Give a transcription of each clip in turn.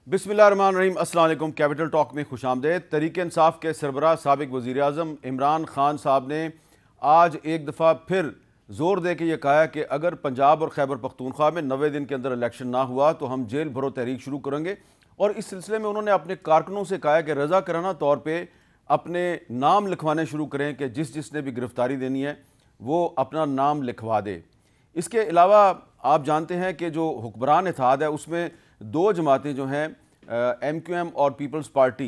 बिस्मिल्लाहिर्रहमानिर्रहीम, अस्सलाम वालेकुम। कैपिटल टॉक में खुशामदेद। तहरीक इंसाफ के सरबराह साबिक वज़ीर आज़म इमरान खान साहब ने आज एक दफ़ा फिर ज़ोर दे के ये कहा है कि अगर पंजाब और खैबर पख्तूनख्वा में 90 दिन के अंदर इलेक्शन ना हुआ तो हम जेल भरो तहरीक शुरू करेंगे। और इस सिलसिले में उन्होंने अपने कारकुनों से कहा है कि रज़ा कराना तौर पर अपने नाम लिखवाने शुरू करें कि जिसने भी गिरफ्तारी देनी है वो अपना नाम लिखवा दे। इसके अलावा आप जानते हैं कि जो हुक्मरान इत्तेहाद है उसमें दो जमातें जो हैं MQM और पीपल्स पार्टी,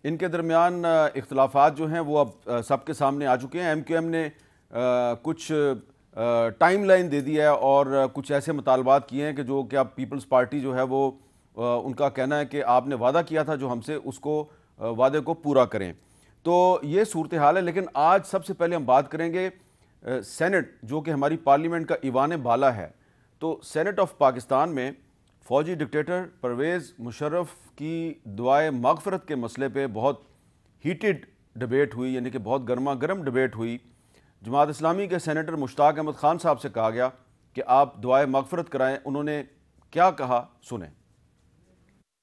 इनके दरमियान इख्तलाफात जो हैं वो अब सबके सामने आ चुके हैं। MQM ने कुछ टाइम लाइन दे दी है और कुछ ऐसे मुतालबात किए हैं कि जो कि अब पीपल्स पार्टी जो है वो उनका कहना है कि आपने वादा किया था जो हमसे, उसको वादे को पूरा करें। तो ये सूरत हाल है। लेकिन आज सबसे पहले हम बात करेंगे सेनेट, जो कि हमारी पार्लियामेंट का ईवान बाला है। तो सेनेट ऑफ पाकिस्तान में फ़ौजी डिक्टेटर परवेज़ मुशर्रफ की दुआए मग़फ़िरत के मसले पे बहुत हीटेड डिबेट हुई, यानी कि बहुत गर्मा गर्म डिबेट हुई। जमात इस्लामी के सेनेटर मुश्ताक अहमद ख़ान साहब से कहा गया कि आप दुआए मग़फ़िरत कराएं। उन्होंने क्या कहा, सुने।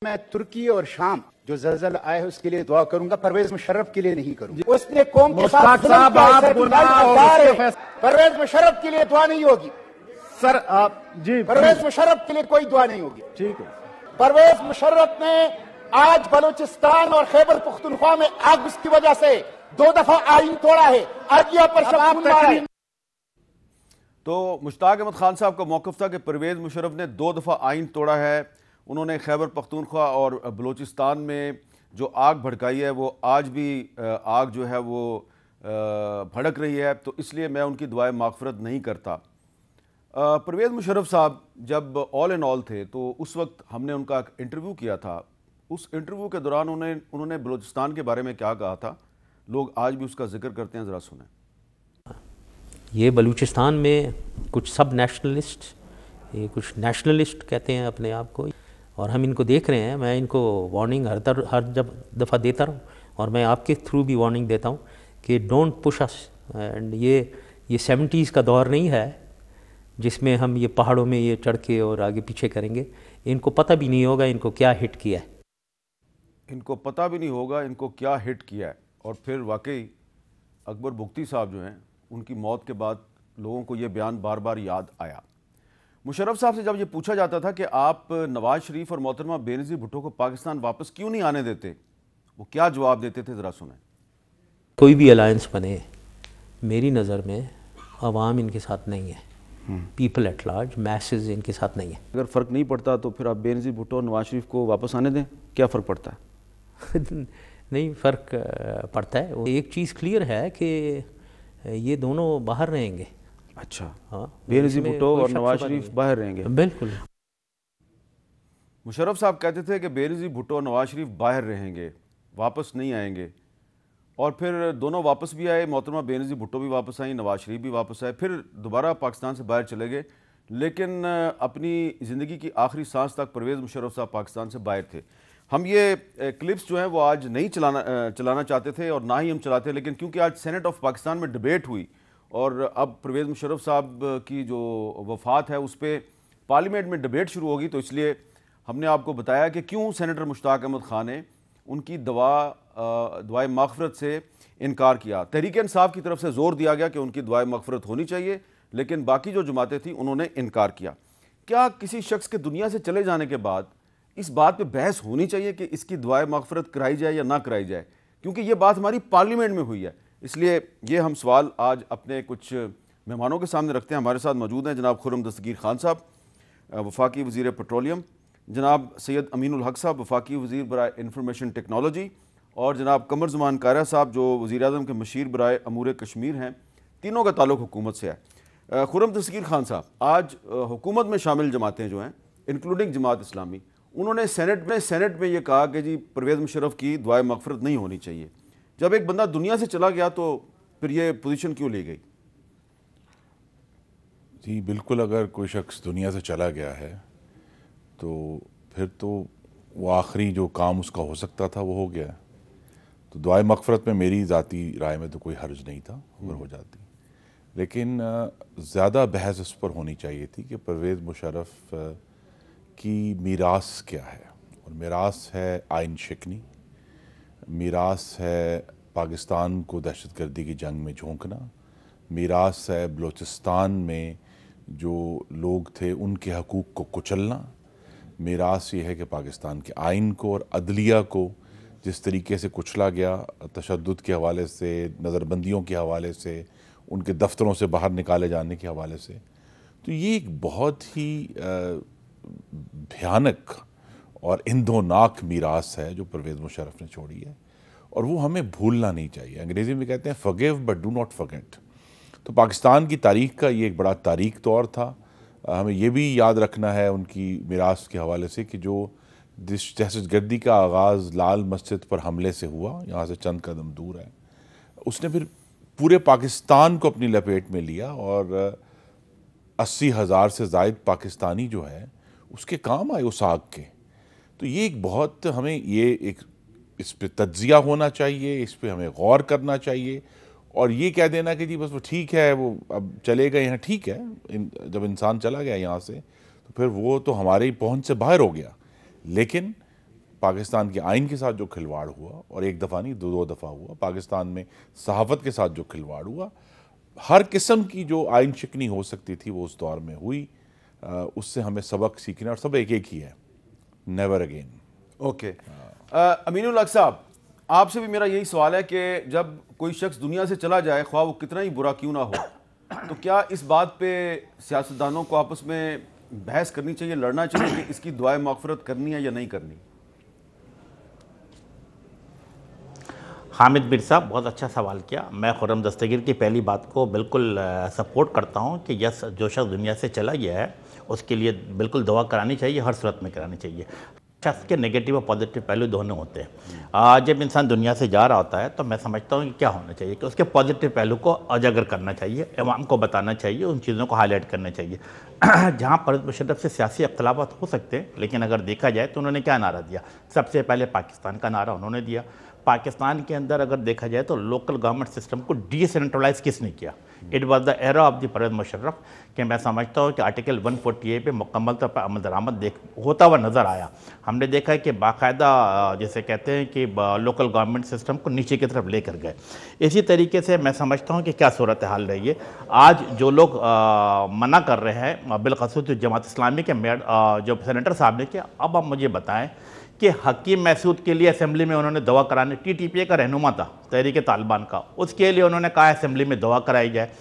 मैं तुर्की और शाम जो ज़लज़ला आया है उसके लिए दुआ करूंगा, परवेज मुशर्रफ के लिए नहीं करूंगा। उसने कौम के साथ परवेज मुशर्रफ के लिए दुआ नहीं होगी सर। आप जी, परवेज मुशर्रफ के लिए कोई दुआ नहीं होगी। ठीक है। परवेज मुशर्रफ ने आज बलूचिस्तान और खैबर पख्तूनख्वा में आग उसकी वजह से 2 दफा आइन तोड़ा है। आगिया पर तो मुश्ताक अहमद खान साहब का मौक़िफ़ था कि परवेज़ मुशर्रफ ने 2 दफ़ा आइन तोड़ा है। उन्होंने खैबर पख्तूनख्वा और बलूचिस्तान में जो आग भड़काई है वो आज भी आग जो है वो भड़क रही है, तो इसलिए मैं उनकी दुआए मग़फ़िरत नहीं करता। परवेज़ मुशर्रफ साहब जब ऑल इन ऑल थे तो उस वक्त हमने उनका इंटरव्यू किया था। उस इंटरव्यू के दौरान उन्होंने बलूचिस्तान के बारे में क्या कहा था, लोग आज भी उसका जिक्र करते हैं। ज़रा सुने। ये बलूचिस्तान में कुछ सब नेशनलिस्ट, ये कुछ नेशनलिस्ट कहते हैं अपने आप को, और हम इनको देख रहे हैं। मैं इनको वार्निंग हर दफ़ा देता रहूँ, और मैं आपके थ्रू भी वार्निंग देता हूँ कि डोंट पुश अस। एंड ये 70s का दौर नहीं है जिसमें हम ये पहाड़ों में ये चढ़ के और आगे पीछे करेंगे। इनको पता भी नहीं होगा इनको क्या हिट किया है। इनको पता भी नहीं होगा इनको क्या हिट किया है। और फिर वाकई अकबर बुख्ती साहब जो हैं, उनकी मौत के बाद लोगों को ये बयान बार बार याद आया। मुशर्रफ साहब से जब ये पूछा जाता था कि आप नवाज शरीफ और मोहतरमा बेनज़ीर भुट्टो को पाकिस्तान वापस क्यों नहीं आने देते, वो क्या जवाब देते थे, ज़रा सुने। कोई भी अलायंस बने, मेरी नज़र में अवाम इनके साथ नहीं है, पीपल एट लार्ज, मैसेज इनके साथ नहीं है। अगर फ़र्क नहीं पड़ता तो फिर आप बेनज़ीर भुट्टो और नवाज शरीफ को वापस आने दें, क्या फ़र्क पड़ता है? नहीं, फ़र्क पड़ता है। एक चीज़ क्लियर है कि ये दोनों बाहर रहेंगे। अच्छा, हाँ, बेनज़ीर भुट्टो और नवाज शरीफ बाहर रहेंगे। बिल्कुल। मुशर्रफ साहब कहते थे कि बेनज़ीर भुट्टो और नवाज शरीफ बाहर रहेंगे, वापस नहीं आएंगे। और फिर दोनों वापस भी आए, मोहतरमा बेनज़ीर भुट्टो भी वापस आई, नवाज शरीफ भी वापस आए, फिर दोबारा पाकिस्तान से बाहर चले गए। लेकिन अपनी ज़िंदगी की आखिरी सांस तक परवेज़ मुशर्रफ साहब पाकिस्तान से बाहर थे। हम ये क्लिप्स जो हैं वो आज नहीं चलाना चाहते थे और ना ही हम चलाते, लेकिन क्योंकि आज सेनेट ऑफ पाकिस्तान में डिबेट हुई और अब परवेज़ मुशर्रफ साहब की जो वफ़ात है उस पर पार्लियामेंट में डिबेट शुरू होगी, तो इसलिए हमने आपको बताया कि क्यों सेनेटर मुश्ताक अहमद खान ने उनकी दुआए मग़फ़िरत से इनकार किया। तहरीक इंसाफ की तरफ से ज़ोर दिया गया कि उनकी दुआए मग़फ़िरत होनी चाहिए, लेकिन बाकी जो जमातें थीं उन्होंने इनकार किया। क्या किसी शख्स के दुनिया से चले जाने के बाद इस बात पे बहस होनी चाहिए कि इसकी दुआए मग़फ़िरत कराई जाए या ना कराई जाए? क्योंकि ये बात हमारी पार्लियामेंट में हुई है, इसलिए ये हम सवाल आज अपने कुछ मेहमानों के सामने रखते हैं। हमारे साथ मौजूद हैं जनाब खुर्रम दस्तगीर खान साहब, वफाकी वज़ीर पेट्रोलियम, जनाब सैयद अमीनुल हक साहब, वफाकी वज़ीर बराए इंफॉर्मेशन टेक्नोलॉजी, और जनाब कमर ज़मान कारा साहब जो वज़ीर आज़म के मशीर बराए अमूर कश्मीर हैं। तीनों का ताल्लुक़ हुकूमत से है। खुर्रम दस्तगीर खान साहब, आज हुकूमत में शामिल जमातें जो हैं इंक्लूडिंग जमात इस्लामी, उन्होंने सेनेट में ये कहा कि जी परवेज़ मुशर्रफ की दुआए मग़फ़िरत नहीं होनी चाहिए। जब एक बंदा दुनिया से चला गया तो फिर ये पोजीशन क्यों ली गई? जी बिल्कुल, अगर कोई शख्स दुनिया से चला गया है तो फिर तो वो आखिरी जो काम उसका हो सकता था वो हो गया। तो दुआए मग़फ़िरत में मेरी ज़ाती राय में तो कोई हर्ज नहीं था अगर हो जाती, लेकिन ज़्यादा बहस इस पर होनी चाहिए थी कि परवेज़ मुशर्रफ की मीरास क्या है और मीरास है आइन शिकनी, मीरास है पाकिस्तान को दहशतगर्दी की जंग में झोंकना, मीरास है बलूचिस्तान में जो लोग थे उनके हकूक़ को कुचलना, मीरास ये है कि पाकिस्तान के आइन को और अदलिया को जिस तरीके से कुचला गया, तशद्दुद के हवाले से, नज़रबंदियों के हवाले से, उनके दफ्तरों से बाहर निकाले जाने के हवाले से, तो ये एक बहुत ही भयानक और इंदोनाक मीरास है जो परवेज़ मुशर्रफ ने छोड़ी है, और वो हमें भूलना नहीं चाहिए। अंग्रेज़ी में कहते हैं forgive but do not forget. तो पाकिस्तान की तारीख़ का ये एक बड़ा तारीख़ तौर था। हमें ये भी याद रखना है उनकी मीरास के हवाले से कि जो दहशतगर्दी का आगाज़ लाल मस्जिद पर हमले से हुआ, यहाँ से चंद कदम दूर है, उसने फिर पूरे पाकिस्तान को अपनी लपेट में लिया और 80,000 से ज़ायद पाकिस्तानी जो है उसके काम आए उस आग के। तो ये एक बहुत, हमें ये एक इस पे तज्जिया होना चाहिए, इस पे हमें गौर करना चाहिए, और ये कह देना कि जी बस वो ठीक है, वो अब चले गए हैं, ठीक है, जब इंसान चला गया यहाँ से तो फिर वो तो हमारी पहुँच से बाहर हो गया। लेकिन पाकिस्तान के आइन के साथ जो खिलवाड़ हुआ, और एक दफ़ा नहीं दो दफ़ा हुआ, पाकिस्तान में सहाफ़त के साथ जो खिलवाड़ हुआ, हर किस्म की जो आइन शिकनी हो सकती थी वो उस दौर में हुई। उससे हमें सबक सीखना, और सब एक एक ही है, नेवर अगेन। ओके, अमीनुल हक साहब, आपसे भी मेरा यही सवाल है कि जब कोई शख्स दुनिया से चला जाए, ख्वाह वो कितना ही बुरा क्यों ना हो, तो क्या इस बात पे सियासतदानों को आपस में बहस करनी चाहिए, लड़ना चाहिए कि इसकी दुआए मग़फ़िरत करनी है या नहीं करनी? हामिद मीर साहब, बहुत अच्छा सवाल किया। मैं खुर्रम दस्तगीर की पहली बात को बिल्कुल सपोर्ट करता हूं कि यस, जो शख्स दुनिया से चला गया है उसके लिए बिल्कुल दुआ करानी चाहिए, हर सूरत में करानी चाहिए। शख्स के नेगेटिव और पॉजिटिव पहलू दोनों होते हैं। जब इंसान दुनिया से जा रहा होता है तो मैं समझता हूँ कि क्या होना चाहिए कि उसके पॉजिटिव पहलू को उजागर करना चाहिए, अवाम को बताना चाहिए, उन चीज़ों को हाईलाइट करना चाहिए। जहाँ परवेज़ मुशर्रफ से सियासी अख्तलाफात हो सकते हैं, लेकिन अगर देखा जाए तो उन्होंने क्या नारा दिया? सबसे पहले पाकिस्तान का नारा उन्होंने दिया। पाकिस्तान के अंदर अगर देखा जाए तो लोकल गवर्नमेंट सिस्टम को डिसेंट्रलाइज किसने किया? It was the era of the Pervez Musharraf, कि मैं समझता हूँ कि आर्टिकल 148 पे मुकम्मल तौर पर अमल दरामद होता हुआ नज़र आया। हमने देखा है कि बाकायदा जैसे कहते हैं कि लोकल गवर्नमेंट सिस्टम को नीचे की तरफ लेकर गए। इसी तरीके से मैं समझता हूँ कि क्या सूरत हाल रही है। आज जो लोग मना कर रहे हैं, बिलखसूस जमात इस्लामी के जो सेनेटर साहब ने किया, अब आप मुझे बताएं कि हकीम महसूद के लिए असेंबली में उन्होंने दवा कराने, TTPA का रहनुमा था तहरीक तालिबान का, उसके लिए उन्होंने कहा असेंबली में दवा कराई जाए।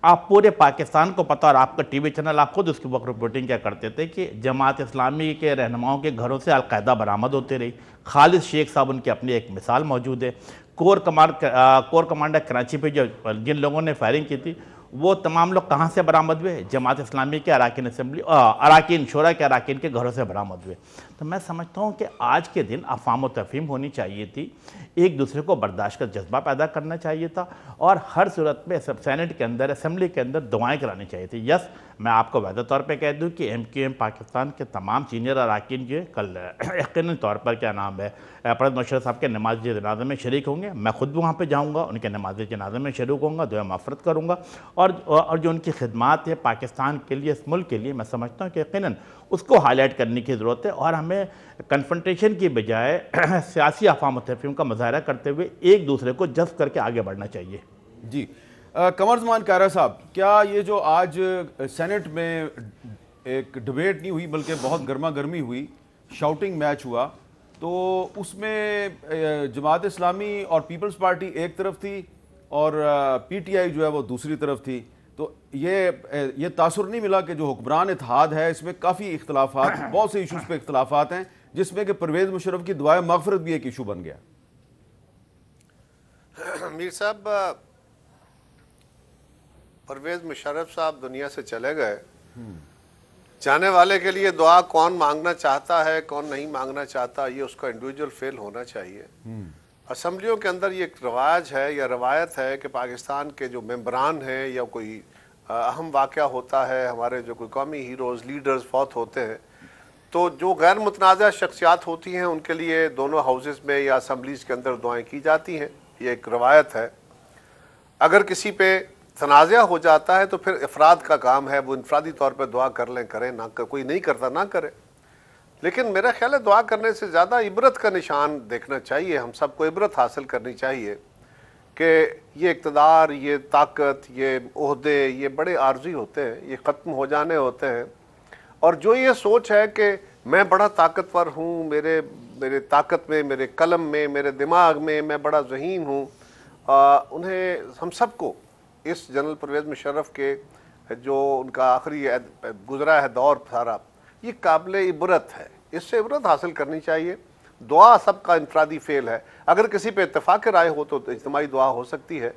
आप पूरे पाकिस्तान को पता, और आपका TV चैनल आप खुद उसकी वक्त रिपोर्टिंग क्या करते थे कि जमात इस्लामी के रहनुमाओं के घरों से अलकायदा बरामद होती रही। खालिद शेख साहब उनकी अपनी एक मिसाल मौजूद है। कोर कमांडर कराची पे जिन लोगों ने फायरिंग की थी, वो तमाम लोग कहाँ से बरामद हुए? जमात इस्लामी के अराकीन शोरा के अराकीन के घरों से बरामद हुए। तो मैं समझता हूँ कि आज के दिन अफ़ाम व तफ़हीम होनी चाहिए थी, एक दूसरे को बर्दाश्त का जज्बा पैदा करना चाहिए था, और हर सूरत में सेनेट के अंदर, असेंबली के अंदर दुआएं करानी चाहिए थी। यस, मैं आपको वादा तौर पे कह दूं कि MQM पाकिस्तान के तमाम सीनियर अराकीन जो कल यकीनी तौर पर क्या नाम है परवेज़ मुशर्रफ साहब के नमाज जनाज़े में शरीक होंगे। मैं खुद भी वहाँ पे जाऊँगा, उनके नमाज जनाज़े में शरीक होऊंगा, दुआ मग़फ़िरत करूँगा, और जो उनकी खिदमात है पाकिस्तान के लिए, इस मुल्क के लिए, मैं समझता हूँ कि यकीनन उसको हाईलाइट करने की ज़रूरत है, और हमें कन्फ्रंटेशन की बजाय सियासी अफ़ाम तफ़हीम का मुज़ाहरा करते हुए एक दूसरे को जज़्ब करके आगे बढ़ना चाहिए। जी, कमर ज़मान कायरा साहब, क्या ये जो आज सेनेट में एक डिबेट नहीं हुई बल्कि बहुत गर्मा गर्मी हुई, शाउटिंग मैच हुआ, तो उसमें जमात इस्लामी और पीपल्स पार्टी एक तरफ थी और PTI जो है वो दूसरी तरफ थी, तो ये तासुर नहीं मिला कि जो हुक्मरान इत्तेहाद है इसमें काफ़ी इख्तलाफात, बहुत से इशूज़ पे इख्तलाफात हैं, जिसमें कि परवेज़ मुशर्रफ की दुआए मग़फ़िरत भी एक इशू बन गया? मीर साहब, परवेज़ मुशर्रफ साहब दुनिया से चले गए, जाने वाले के लिए दुआ कौन मांगना चाहता है, कौन नहीं मांगना चाहता, ये उसका इंडिविजुअल फेल होना चाहिए। असम्बलियों के अंदर ये एक रवाज है या रवायत है कि पाकिस्तान के जो मेंबरान हैं या कोई अहम वाक़या होता है, हमारे जो कोई कौमी हीरोज़, लीडर्स फौत होते हैं, तो जो गैर मुतनाज़ा शख्सियात होती हैं उनके लिए दोनों हाउसेस में या असम्बलीज़ के अंदर दुआएं की जाती हैं। ये एक रवायत है। अगर किसी पे तनाज़ा हो जाता है तो फिर अफराद का काम है, वो इनफरादी तौर पर दुआ कर लें, करें ना, कोई नहीं करता ना करे। लेकिन मेरा ख्याल है दुआ करने से ज़्यादा इबरत का निशान देखना चाहिए। हम सबको इबरत हासिल करनी चाहिए कि ये इक़्तिदार, ये ताकत, ये ओहदे, ये बड़े आर्जी होते हैं, ये ख़त्म हो जाने होते हैं। और जो ये सोच है कि मैं बड़ा ताकतवर हूँ, मेरे ताकत में, मेरे कलम में, मेरे दिमाग में मैं बड़ा ज़हीन हूँ, उन्हें हम सबको इस जनरल परवेज़ मुशर्रफ के जो उनका आखिरी गुजरा है दौर सारा, ये काबिल इबरत है। इससे इबरत हासिल करनी चाहिए। दुआ सबका इंफरादी फेल है। अगर किसी पे इत्तेफाक राय हो तो इज्तिमाई दुआ हो सकती है।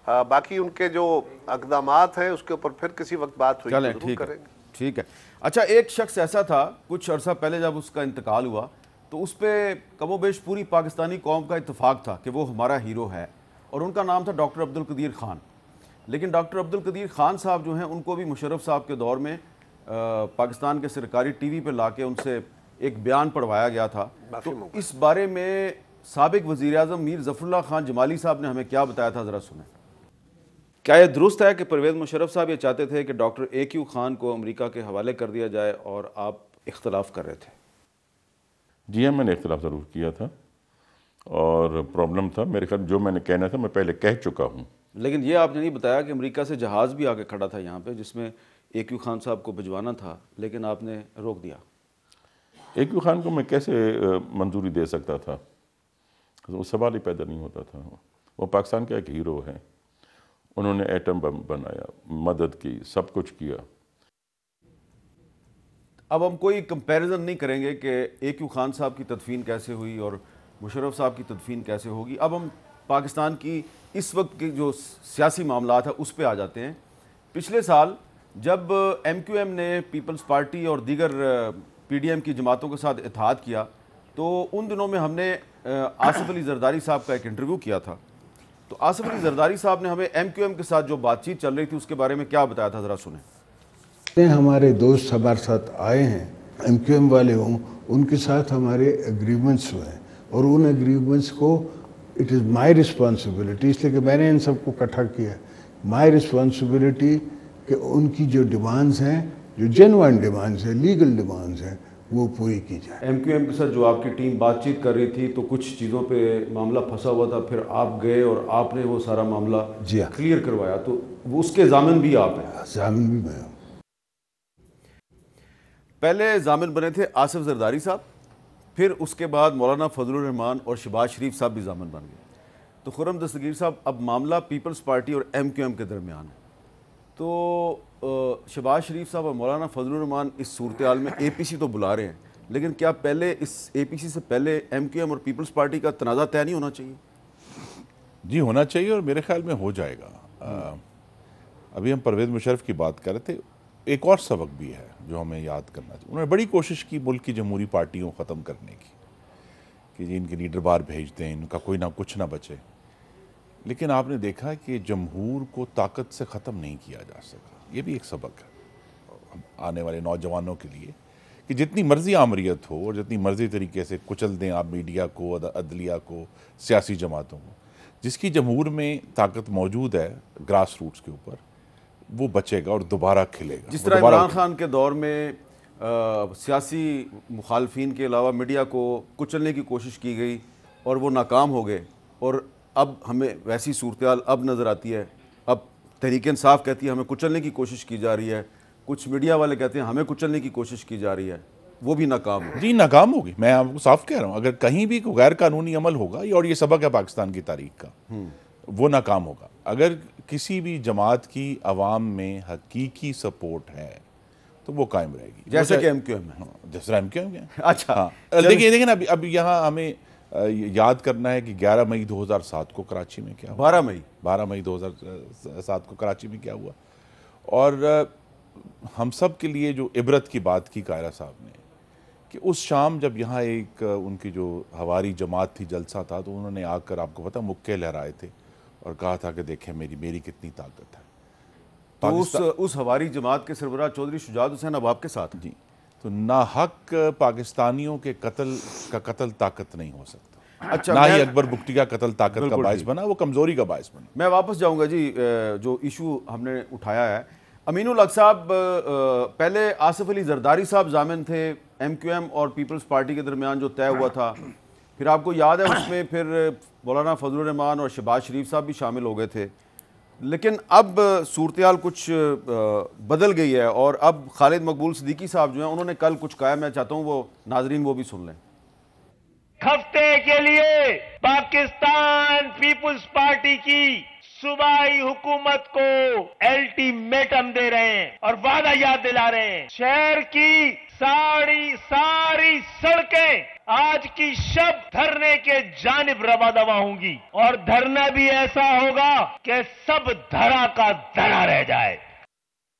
बाकी उनके जो अक़दामात हैं उसके ऊपर फिर किसी वक्त बात हुई तो ज़रूर करेंगे। ठीक है। अच्छा, एक शख्स ऐसा था कुछ अर्सा पहले जब उसका इंतकाल हुआ तो उस पर कमोबेश पूरी पाकिस्तानी कौम का इत्तेफाक था कि वो हमारा हीरो है, और उनका नाम था डॉक्टर अब्दुल कदीर ख़ान। लेकिन डॉक्टर अब्दुल कदीर ख़ान साहब जो हैं उनको भी मुशर्रफ साहब के दौर में पाकिस्तान के सरकारी टीवी पे लाके उनसे एक बयान पढ़वाया गया था। तो इस बारे में साबिक वज़ीर-ए-आज़म मीर ज़फ़रुल्लाह ख़ान जमाली साहब ने हमें क्या बताया था, ज़रा सुने। क्या यह दुरुस्त है कि परवेज़ मुशर्रफ साहब ये चाहते थे कि डॉक्टर A.Q. ख़ान को अमेरिका के हवाले कर दिया जाए और आप इख्तलाफ कर रहे थे? जी हाँ, मैंने इख्तलाफ ज़रूर किया था और प्रॉब्लम था। मेरे ख्याल जो मैंने कहना था मैं पहले कह चुका हूँ। लेकिन ये आपने नहीं बताया कि अमेरिका से जहाज़ भी आके खड़ा था यहाँ पे जिसमें A.Q. ख़ान साहब को भिजवाना था, लेकिन आपने रोक दिया। A.Q. ख़ान को मैं कैसे मंजूरी दे सकता था? वो सवाल ही पैदा नहीं होता था। वो पाकिस्तान का एक हीरो है, उन्होंने एटम बम बनाया, मदद की, सब कुछ किया। अब हम कोई कंपैरिजन नहीं करेंगे कि A.Q. ख़ान साहब की तदफीन कैसे हुई और मुशर्रफ साहब की तदफीन कैसे होगी। अब हम पाकिस्तान की इस वक्त के जो सियासी मामलात है उस पर आ जाते हैं। पिछले साल जब MQM ने पीपल्स पार्टी और दीगर PDM की जमातों के साथ इत्तेहाद किया तो उन दिनों में हमने आसिफ अली जरदारी साहब का एक इंटरव्यू किया था। तो आसिफ अली जरदारी साहब ने हमें MQM के साथ जो बातचीत चल रही थी उसके बारे में क्या बताया था, ज़रा सुने। हमारे दोस्त हमारे साथ आए हैं, MQM वाले हों, उनके साथ हमारे एग्रीमेंट्स हुए हैं और उन एग्रीमेंट्स को इट इज़ माई रिस्पॉन्सिबिलिटी, इसलिए कि मैंने इन सबको इकट्ठा किया, माई रिस्पॉन्सिबिलिटी कि उनकी जो डिमांड्स हैं, जो जेन्युइन डिमांड्स हैं, लीगल डिमांड्स हैं, वो पूरी की जाए। MQM के साथ जो आपकी टीम बातचीत कर रही थी तो कुछ चीज़ों पे मामला फंसा हुआ था, फिर आप गए और आपने वो सारा मामला क्लियर करवाया, तो वो उसके ज़ामिन भी आप हैं? ज़ामिन भी मैं हूँ। पहले ज़ामिन बने थे आसिफ जरदारी साहब, फिर उसके बाद मौलाना फजलुर रहमान और शहबाज शरीफ साहब भी ज़ामिन बन गए। तो खुर्रम दस्तगीर साहब, अब मामला पीपल्स पार्टी और MQM के दरमियान है, तो शहबाज शरीफ साहब और मौलाना फजलुर रहमान इस सूरत हाल में APC तो बुला रहे हैं, लेकिन क्या पहले इस APC से पहले MQM और पीपल्स पार्टी का तनाज़ा तय नहीं होना चाहिए? जी होना चाहिए और मेरे ख्याल में हो जाएगा। अभी हम परवेज़ मुशर्रफ की बात कर रहे थे, एक और सबक भी है जो हमें याद करना चाहिए। उन्होंने बड़ी कोशिश की मुल्क की जमहूरी पार्टियों को ख़त्म करने की, कि जी इनके लीडर बाहर भेज दें, इनका कोई ना कुछ ना बचे। लेकिन आपने देखा कि जमहूर को ताकत से ख़त्म नहीं किया जा सका। ये भी एक सबक है आने वाले नौजवानों के लिए कि जितनी मर्जी आमरीत हो और जितनी मर्जी तरीके से कुचल दें आप मीडिया को, अदलिया को, सियासी जमातों को, जिसकी जमहूर में ताकत मौजूद है ग्रास रूट्स के ऊपर, वो बचेगा और दोबारा खिलेगा। जिस तरह इमरान खान के दौर में सियासी मुखालफिन के अलावा मीडिया को कुचलने की कोशिश की गई और वो नाकाम हो गए, और अब हमें वैसी सूरत हाल अब नज़र आती है। अब तहरीक इंसाफ कहती है हमें कुचलने की कोशिश की जा रही है, कुछ मीडिया वाले कहते हैं हमें कुचलने की कोशिश की जा रही है, वो भी नाकाम हो। जी नाकाम होगी, मैं आपको साफ कह रहा हूँ। अगर कहीं भी कोई गैर कानूनी अमल होगा, और ये सबक है पाकिस्तान की तारीख का, वो नाकाम होगा। अगर किसी भी जमात की आवाम में हकीकी सपोर्ट है तो वो कायम रहेगी, जैसे कि MQM है। जैसे MQM है। अच्छा हाँ, देखिए ना, अब यहाँ हमें याद करना है कि 11 मई 2007 को कराची में क्या हुआ, 12 मई 2007 को कराची में क्या हुआ। और हम सब के लिए जो इबरत की बात की कायरा साहब ने, कि उस शाम जब यहाँ एक उनकी जो हवारी जमात थी, जलसा था, तो उन्होंने आकर, आपको पता, मुक्के लहराए थे और कहा था कि देखें मेरी कितनी ताकत है। तो उस हवारी जमात के सरबराह चौधरी शुजात हुसैन अब आपके साथ जी। तो नाहक पाकिस्तानियों के कत्ल ताकत नहीं हो सकता। अच्छा, ना ही अकबर बुगटी का कत्ल ताकत का बायस बना, वो कमजोरी का बायस बना। मैं वापस जाऊंगा जी, जो इशू हमने उठाया है अमीनुल हक साहब, पहले आसिफ अली जरदारी साहब जामिन थे, MQM और पीपल्स पार्टी के दरमियान जो तय हुआ था, फिर आपको याद है उसमें फिर मौलाना फजलुर रहमान और शहबाज शरीफ साहब भी शामिल हो गए थे। लेकिन अब सूरत हाल कुछ बदल गई है और अब खालिद मकबूल सिद्दीकी साहब जो हैं उन्होंने कल कुछ कहा, मैं चाहता हूँ वो नाजरीन वो भी सुन लें। हफ्ते के लिए पाकिस्तान पीपुल्स पार्टी की सूबाई हुकूमत को अल्टीमेटम दे रहे हैं और वादा याद दिला रहे हैं। शहर की सारी सड़कें आज की शब धरने के जानिब रवा दवा होंगी और धरना भी ऐसा होगा कि सब धरा का धरा रह जाए।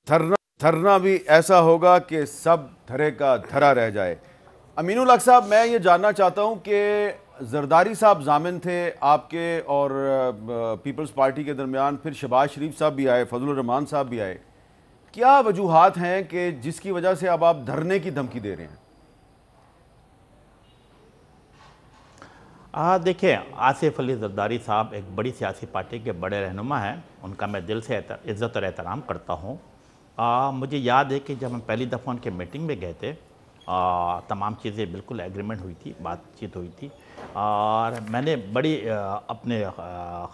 धरना भी ऐसा होगा कि सब धरे का धरा रह जाए। अमीनुल हक साहब, मैं ये जानना चाहता हूँ कि जरदारी साहब जामिन थे आपके और पीपल्स पार्टी के दरमियान, फिर शहबाज शरीफ साहब भी आए, फजलुर रहमान साहब भी आए, क्या वजूहात हैं कि जिसकी वजह से अब आप धरने की धमकी दे रहे हैं? देखिए, आसिफ अली जरदारी साहब एक बड़ी सियासी पार्टी के बड़े रहनुमा हैं, उनका मैं दिल से इज़्ज़त और एहतराम करता हूँ। मुझे याद है कि जब हम पहली दफ़ा उनके मीटिंग में गए थे, तमाम चीज़ें बिल्कुल एग्रीमेंट हुई थी, बातचीत हुई थी और मैंने बड़ी अपने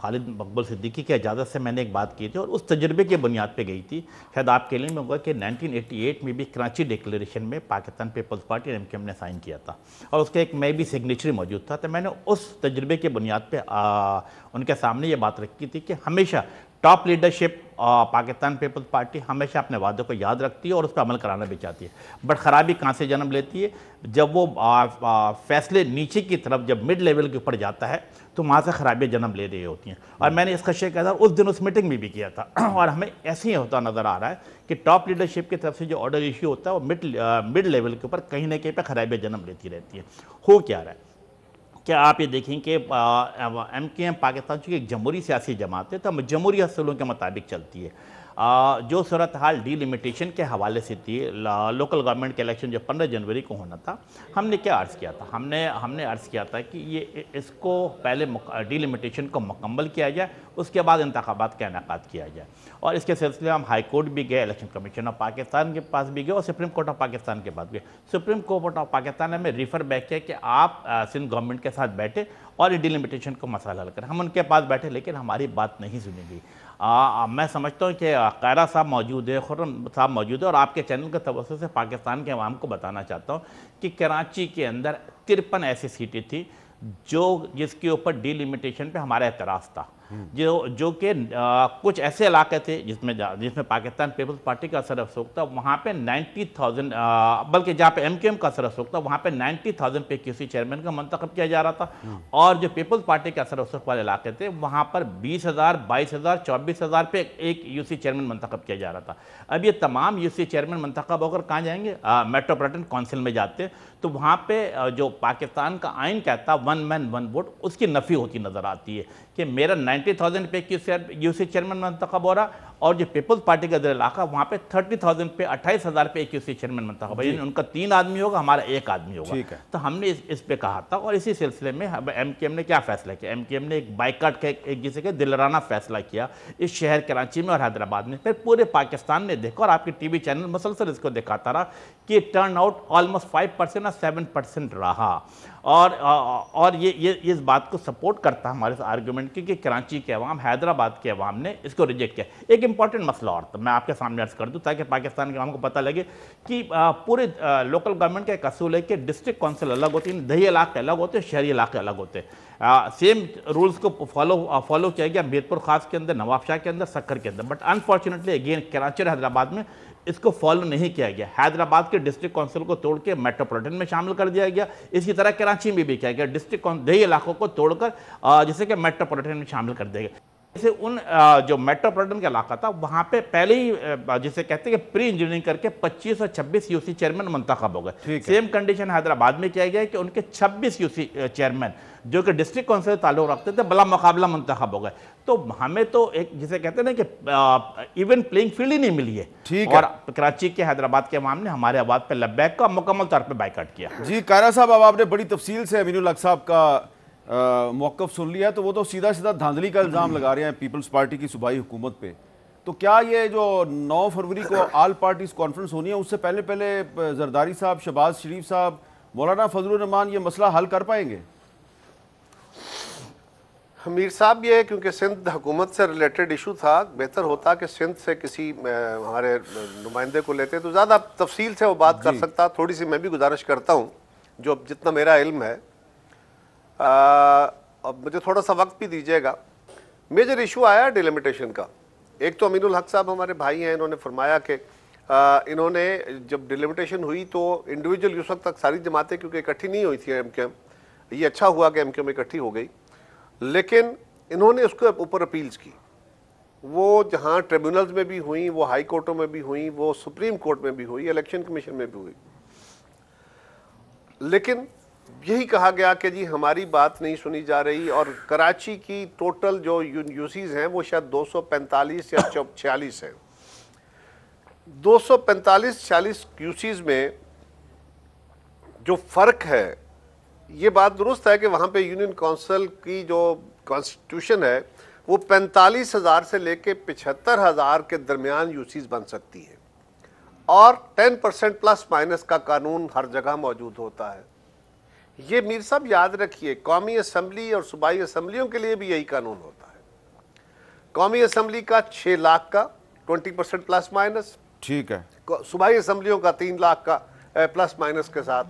खालिद मकबूल सिद्दीकी की इजाज़त से मैंने एक बात की थी और उस तजुर्बे की बुनियाद पे गई थी। शायद आपके लिए में होगा कि 1988 में भी कराची डिक्लेरेशन में पाकिस्तान पीपल्स पार्टी और MQM ने साइन किया था और उसका एक मैं भी सिग्नेचरी मौजूद था। तो मैंने उस तजुर्बे के बुनियाद पे उनके सामने ये बात रखी थी कि हमेशा टॉप लीडरशिप पाकिस्तान पीपल्स पार्टी हमेशा अपने वादों को याद रखती है और उस पर अमल कराना भी चाहती है, बट ख़राबी कहाँ से जन्म लेती है? जब वो फैसले नीचे की तरफ जब मिड लेवल के ऊपर जाता है तो वहाँ से खराबियाँ जन्म ले रही होती हैं। और मैंने इस खदशे का उस दिन उस मीटिंग में भी किया था और हमें ऐसे ही होता नज़र आ रहा है कि टॉप लीडरशिप की तरफ से जो ऑर्डर इशू होता है वो मिड लेवल के ऊपर कहीं ना कहीं पर खराबियाँ जन्म लेती रहती है। हो क्या रहा है? क्या आप ये देखें कि MQM पाकिस्तान की एक जमहूरी सियासी जमात है, तो जमहूरी असूलों के मुताबिक चलती है। जो सूरत हाल डीलिमिटेशन के हवाले से थी, लोकल गवर्नमेंट के इलेक्शन जो 15 जनवरी को होना था, हमने क्या अर्ज़ किया था? हमने अर्ज़ किया था कि ये इसको पहले डीलिमिटेशन को मुकम्मल किया जाए, उसके बाद इंतखाबात का इनेकाद किया जाए। और इसके सिलसिले में हम हाई कोर्ट भी गए, इलेक्शन कमीशन ऑफ पाकिस्तान के पास भी गए और सुप्रीम कोर्ट ऑफ पाकिस्तान के पास गए। सुप्रीम कोर्ट ऑफ पाकिस्तान ने हमें रिफ़र बैक किया कि आप सिंध गवर्नमेंट के साथ बैठे और डीलिमिटेशन को मसला हल करें। हम उनके पास बैठे लेकिन हमारी बात नहीं सुनी गई। मैं समझता हूँ कि कैरा साहब मौजूद है, खुर्रम साहब मौजूद है और आपके चैनल के तवज्जो से पाकिस्तान के अवाम को बताना चाहता हूँ कि कराची के अंदर 53 ऐसी सीटें थी जिसके ऊपर डीलिमिटेशन पे हमारा एतराज़ था, जो कि कुछ ऐसे इलाके थे जिसमें पाकिस्तान पीपल्स पार्टी का असर रसूख था, वहाँ पे 90,000 बल्कि जहाँ पे MQM का असर रसूख था वहाँ पे 90,000 पे QC चेयरमैन का मंतखब किया जा रहा था और जो पीपल्स पार्टी के असर रसूख वाले इलाके थे वहाँ पर 20,000, 22,000, 24,000 पे एक UC चेयरमैन मंतखब किया जा रहा था। अब ये तमाम UC चेयरमैन मंतखब होकर कहाँ जाएंगे? मेट्रोपॉलिटन काउंसिल में जाते, तो वहाँ पे जो पाकिस्तान का आइन कहता है 1 मैन 1 वोट, उसकी नफ़ी होती नज़र आती है कि मेरा 90,000 पे UC चेयरमैन मंतखब हो रहा और जो पीपल्स पार्टी का इलाका वहाँ पे 30,000 पे 28,000 पे UC चेयरमैन मंतखब है, यानी उनका 3 आदमी होगा, हमारा 1 आदमी होगा। तो हमने इस पे कहा था और इसी सिलसिले में MQM ने क्या फैसला किया? MQM ने एक बाइकाट का एक जिसे कि दिलराना फैसला किया इस शहर कराची में और हैदराबाद में। फिर पूरे पाकिस्तान ने देखा और आपके TV चैनल मुसलसल इसको दिखाता रहा कि टर्न आउट ऑलमोस्ट 5% और 7% रहा और ये इस बात को सपोर्ट करता है हमारे आर्गूमेंट की कि कराची के अवाम, हैदराबाद के अवाम ने इसको रिजेक्ट किया। एक इंपॉर्टेंट मसला और मैं आपके सामने अर्ज कर दूं ताकि पाकिस्तान के अवाम को पता लगे कि पूरे लोकल गवर्नमेंट का एक असूल है कि डिस्ट्रिक्ट काउंसिल अलग होती है, दही इलाके अलग होते हैं, शहरी इलाके अलग होते हैं। सेम रूल्स को फॉलो किया गया मीरपुर खास के अंदर, नवाबशाह के अंदर, सक्कर के अंदर, बट अनफॉर्चुनेटली अगेन कराची और हैदराबाद में इसको फॉलो नहीं किया गया। हैदराबाद के डिस्ट्रिक्ट काउंसिल को तोड़ के मेट्रोपॉलिटन में शामिल कर दिया गया। इसी तरह कराची में भी किया गया, डिस्ट्रिक्ट दही इलाकों को तोड़कर जिसे कि मेट्रोपॉलिटन में शामिल कर दिया गया। जैसे उन जो मेट्रोपॉलिटन का इलाका था वहाँ पे पहले ही जिसे कहते हैं कि प्री इंजीनियरिंग करके 25 और 26 UC चेयरमैन मंतखब हो गए। सेम कंडीशन हैदराबाद में किया गया कि उनके 26 UC चेयरमैन जो कि डिस्ट्रिक्ट काउंसिल ताल्लुक रखते थे बला मुकाबला मंतखब हो गए। तो हमें तो एक जिसे कहते हैं ना कि इवन प्लेइंग फील्ड ही नहीं मिली है और कराची के हैदराबाद के अवाम ने हमारे आवाज़ पर लब्बैक का मुकम्मल तौर पर बाइकाट किया। जी कायरा साहब, अब आपने बड़ी तफसील से अमीनुल हक साहब का मौक़िफ़ सुन लिया, तो वो तो सीधा सीधा धांधली का इल्ज़ाम लगा रहे हैं पीपल्स पार्टी की सूबाई हुकूमत पे। तो क्या ये जो 9 फरवरी को ऑल पार्टीज कॉन्फ्रेंस होनी है उससे पहले पहले जरदारी साहब, शहबाज शरीफ साहब, मौलाना फजलुर रहमान ये मसला हल कर पाएंगे? मीर साहब, ये क्योंकि सिंध हुकूमत से रिलेटेड इशू था, बेहतर होता कि सिंध से किसी हमारे नुमाइंदे को लेते तो ज़्यादा तफसील से वो बात कर सकता। थोड़ी सी मैं भी गुजारिश करता हूँ, जो जितना मेरा इल्म है। अब मुझे थोड़ा सा वक्त भी दीजिएगा। मेजर इशू आया डिलिमिटेशन का। एक तो अमीनुल हक साहब हमारे भाई हैं, इन्होंने फरमाया कि इन्होंने जब डिलिमिटेशन हुई तो इंडिविजुअल उस वक्त तक सारी जमातें क्योंकि इकट्ठी नहीं हुई थी एमक्यूएम, ये अच्छा हुआ कि एमक्यूएम इकट्ठी हो गई, लेकिन इन्होंने उसके ऊपर अपील्स की। वो जहाँ ट्रिब्यूनल्स में भी हुई, वो हाई कोर्टों में भी हुई, वो सुप्रीम कोर्ट में भी हुई, इलेक्शन कमीशन में भी हुई, लेकिन यही कहा गया कि जी हमारी बात नहीं सुनी जा रही। और कराची की टोटल जो यूसीज हैं वो शायद 245 या 46 हैं। 245-46 यूसीज में जो फ़र्क है, ये बात दुरुस्त है कि वहाँ पे यूनियन काउंसिल की जो कॉन्स्टिट्यूशन है वो 45,000 से लेके 75,000 के दरमियान यूसीज बन सकती है, और 10% प्लस माइनस का कानून हर जगह मौजूद होता है। ये मीर साहब याद रखिए, कौमी असम्बली और सूबाई असम्बलियों के लिए भी यही कानून होता है। कौमी असम्बली का 6 लाख का 20% प्लस माइनस, ठीक है, सूबाई असम्बलियों का 3 लाख का प्लस माइनस के साथ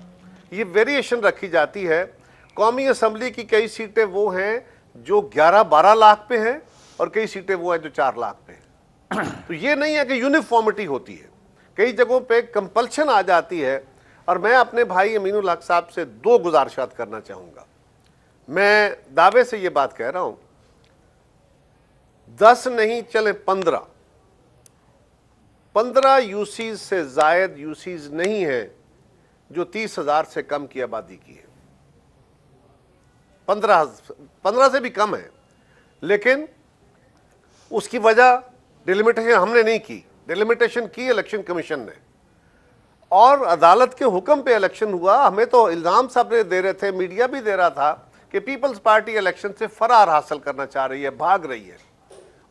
ये वेरिएशन रखी जाती है। कौमी असम्बली की कई सीटें वो हैं जो 11-12 लाख पे हैं, और कई सीटें वो हैं जो 4 लाख पे हैं। तो ये नहीं है कि यूनिफॉर्मिटी होती है, कई जगहों पे कंपल्शन आ जाती है। और मैं अपने भाई अमीनुल हक साहब से 2 गुजारिशात करना चाहूँगा। मैं दावे से ये बात कह रहा हूँ, 10 नहीं चले 15 यूसीज से जायद यूसीज नहीं है जो 30,000 से कम की आबादी की है। 15 से भी कम है, लेकिन उसकी वजह डिलिमिटेशन हमने नहीं की, डिलिमिटेशन की इलेक्शन कमीशन ने, और अदालत के हुक्म पे इलेक्शन हुआ। हमें तो इल्ज़ाम सब दे रहे थे, मीडिया भी दे रहा था कि पीपल्स पार्टी इलेक्शन से फरार हासिल करना चाह रही है, भाग रही है,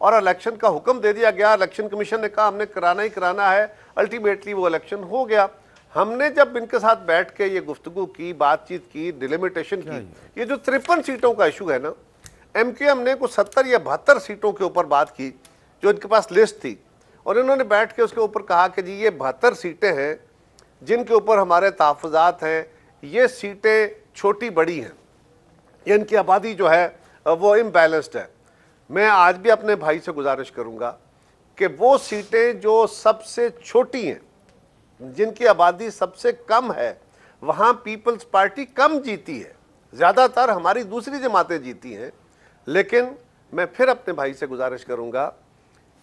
और इलेक्शन का हुक्म दे दिया गया। इलेक्शन कमीशन ने कहा हमने कराना ही कराना है, अल्टीमेटली वो इलेक्शन हो गया। हमने जब इनके साथ बैठ के ये गुफ्तगू की, बातचीत की, डिलिमिटेशन की, ये जो 53 सीटों का इशू है ना, एमक्यूएम ने कुछ 70 या 72 सीटों के ऊपर बात की जो इनके पास लिस्ट थी, और इन्होंने बैठ के उसके ऊपर कहा कि जी ये 72 सीटें हैं जिनके ऊपर हमारे तहफ़्फ़ुज़ात हैं, ये सीटें छोटी बड़ी हैं, ये इनकी आबादी जो है वो इम्बैलेंस्ड है। मैं आज भी अपने भाई से गुजारिश करूँगा कि वो सीटें जो सबसे छोटी हैं, जिनकी आबादी सबसे कम है, वहाँ पीपल्स पार्टी कम जीती है, ज़्यादातर हमारी दूसरी जमातें जीती हैं। लेकिन मैं फिर अपने भाई से गुजारिश करूँगा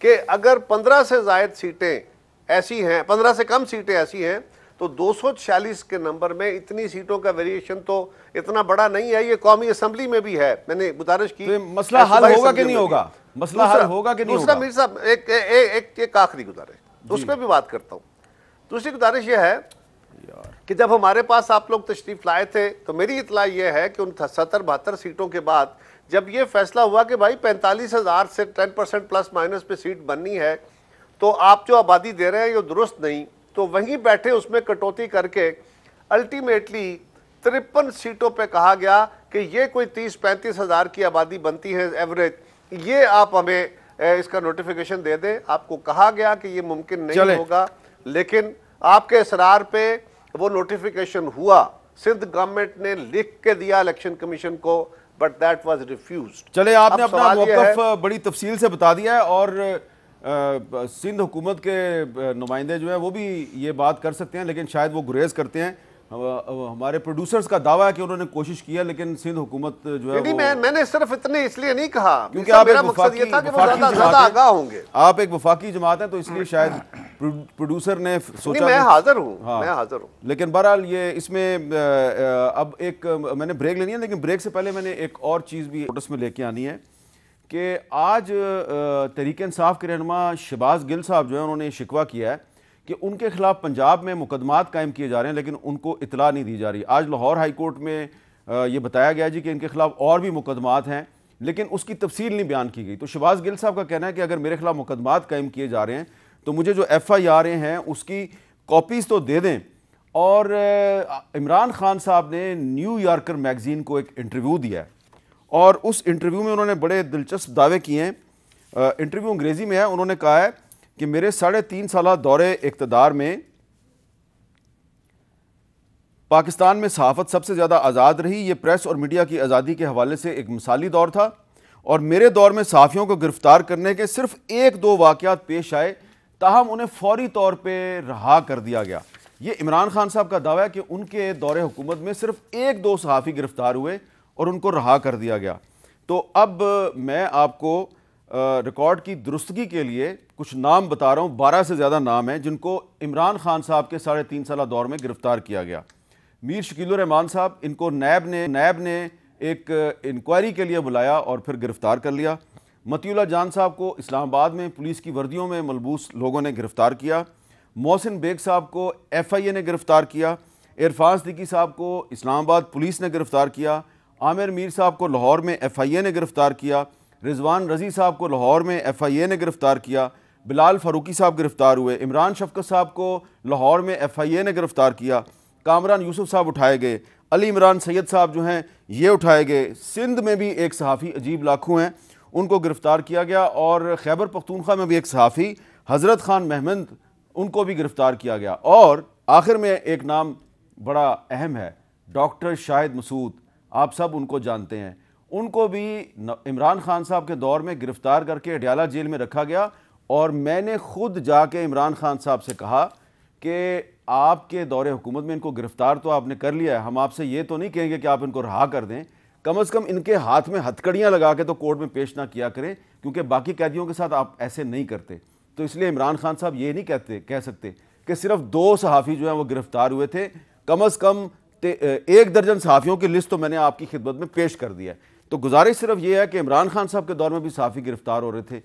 कि अगर 15 से ज़ायद सीटें ऐसी हैं, 15 से कम सीटें ऐसी हैं, तो 246 के नंबर में इतनी सीटों का वेरिएशन तो इतना बड़ा नहीं है। ये कौमी असम्बली में भी है, मैंने गुजारिश की। तो मसला हल होगा कि नहीं होगा? मसला हल होगा कि नहीं होगा? दूसरा मीर साहब, एक आखिरी गुजारिश, उस पर भी बात करता हूँ। दूसरी गुजारिश ये है कि जब हमारे पास आप लोग तशरीफ लाए थे तो मेरी इतला ये है कि उन 70-72 सीटों के बाद जब ये फैसला हुआ कि भाई 45,000 से 10% प्लस माइनस पे सीट बननी है, तो आप जो आबादी दे रहे हैं ये दुरुस्त नहीं, तो वहीं बैठे उसमें कटौती करके अल्टीमेटली 53 सीटों पे कहा गया कि ये कोई 30-35 हज़ार की आबादी बनती है एवरेज, ये आप हमें इसका नोटिफिकेशन दे दें। आपको कहा गया कि ये मुमकिन नहीं होगा, लेकिन आपके इसरार पे वो नोटिफिकेशन हुआ। सिंध गवर्नमेंट ने लिख के दिया इलेक्शन कमीशन को, बट दैट वाज रिफ्यूज्ड। चले, आपने अपना मौक़िफ़ बड़ी तफसील से बता दिया है, और सिंध हुकूमत के नुमाइंदे जो हैं वो भी ये बात कर सकते हैं, लेकिन शायद वो गुरेज करते हैं। हमारे प्रोड्यूसर्स का दावा है कि उन्होंने कोशिश किया, लेकिन सिंध हुकूमत जो है मैंने सिर्फ इतने इसलिए नहीं कहा क्योंकि आप मेरा मकसद ये था कि वो ज़्यादा आगाह होंगे। आप एक वफाकी जमात हैं, तो इसलिए शायद प्रोड्यूसर ने सोचा। मैं हाजिर हूँ, मैं हाजिर हूँ। लेकिन बहरहाल ये इसमें अब एक मैंने ब्रेक लेनी है, लेकिन ब्रेक से पहले मैंने एक और चीज़ भी नोटिस में लेके आनी है कि आज तहरीक इंसाफ के रहनुमा शहबाज गिल साहब जो है, उन्होंने शिकवा किया है कि उनके खिलाफ पंजाब में मुकदमात कायम किए जा रहे हैं, लेकिन उनको इतला नहीं दी जा रही। आज लाहौर हाई कोर्ट में ये बताया गया जी कि इनके खिलाफ और भी मुकदमात हैं। लेकिन उसकी तफसील नहीं बयान की गई। तो शहबाज गिल साहब का कहना है कि अगर मेरे खिलाफ मुकदमात कायम किए जा रहे हैं तो मुझे जो FIR हैं उसकी कॉपीज़ तो दे दें। और इमरान खान साहब ने न्यू यॉर्कर मैगज़ीन को एक इंटरव्यू दिया है और उस इंटरव्यू में उन्होंने बड़े दिलचस्प दावे किए हैं। इंटरव्यू अंग्रेज़ी में है। उन्होंने कहा है कि मेरे 3.5 साल दौरे इक़्तिदार में पाकिस्तान में सहाफ़त सबसे ज़्यादा आज़ाद रही। ये प्रेस और मीडिया की आज़ादी के हवाले से एक मिसाली दौर था और मेरे दौर में सहाफ़ियों को गिरफ़्तार करने के सिर्फ 1-2 वाक़यात पेश आए, ताहम उन्हें फ़ौरी तौर पर रहा कर दिया गया। ये इमरान खान साहब का दावा है कि उनके दौरे हुकूमत में सिर्फ 1-2 सहाफ़ी गिरफ़्तार हुए और उनको रहा कर दिया गया। तो अब मैं आपको रिकॉर्ड की दुरुस्तगी के लिए कुछ नाम बता रहा हूँ। 12 से ज़्यादा नाम हैं जिनको इमरान खान साहब के 3.5 साल दौर में गिरफ़्तार किया गया। मीर शकीलुर रहमान साहब, इनको नैब ने एक इंक्वायरी के लिए बुलाया और फिर गिरफ़्तार कर लिया। मतीउल्लाह जान साहब को इस्लामाबाद में पुलिस की वर्दियों में मलबूस लोगों ने गिरफ़्तार किया। मोहसिन बेग साहब को FIA ने गिरफ़्तार किया। इरफान सिद्दीकी साहब को इस्लामाबाद पुलिस ने गिरफ़्तार किया। आमिर मीर साहब को लाहौर में FIA ने गिरफ़्तार किया। रिजवान रज़ी साहब को लाहौर में FIA ने गिरफ़्तार किया। बिलाल फ़ारूकी साहब गिरफ़्तार हुए। इमरान शफ़क़त साहब को लाहौर में FIA ने गिरफ़्तार किया। कामरान यूसुफ साहब उठाए गए। अली इमरान सैयद साहब जो हैं ये उठाए गए। सिंध में भी एक सहाफ़ी अजीब लाखों हैं, उनको गिरफ़्तार किया गया। और खैबर पख्तूनख्वा में भी एक सहाफ़ी हज़रत खान महमद, उनको भी गिरफ़्तार किया गया। और आखिर में एक नाम बड़ा अहम है, डॉक्टर शाहिद मसूद, आप सब उनको जानते हैं। उनको भी इमरान खान साहब के दौर में गिरफ़्तार करके अडयाला जेल में रखा गया। और मैंने ख़ुद जाके इमरान खान साहब से कहा कि आपके दौरे हुकूमत में इनको गिरफ़्तार तो आपने कर लिया है, हम आपसे ये तो नहीं कहेंगे कि आप इनको रहा कर दें, कम से कम इनके हाथ में हथकड़ियाँ लगा के तो कोर्ट में पेश ना किया करें, क्योंकि बाकी कैदियों के साथ आप ऐसे नहीं करते। तो इसलिए इमरान खान साहब ये नहीं कह सकते कि सिर्फ 2 सहाफ़ी जो हैं वो गिरफ़्तार हुए थे। कम से कम 1 दर्जन सहाफ़ियों की लिस्ट तो मैंने आपकी खिदमत में पेश कर दिया है। तो गुजारिश सिर्फ ये है कि इमरान खान साहब के दौर में भी सहाफ़ी गिरफ़्तार हो रहे थे,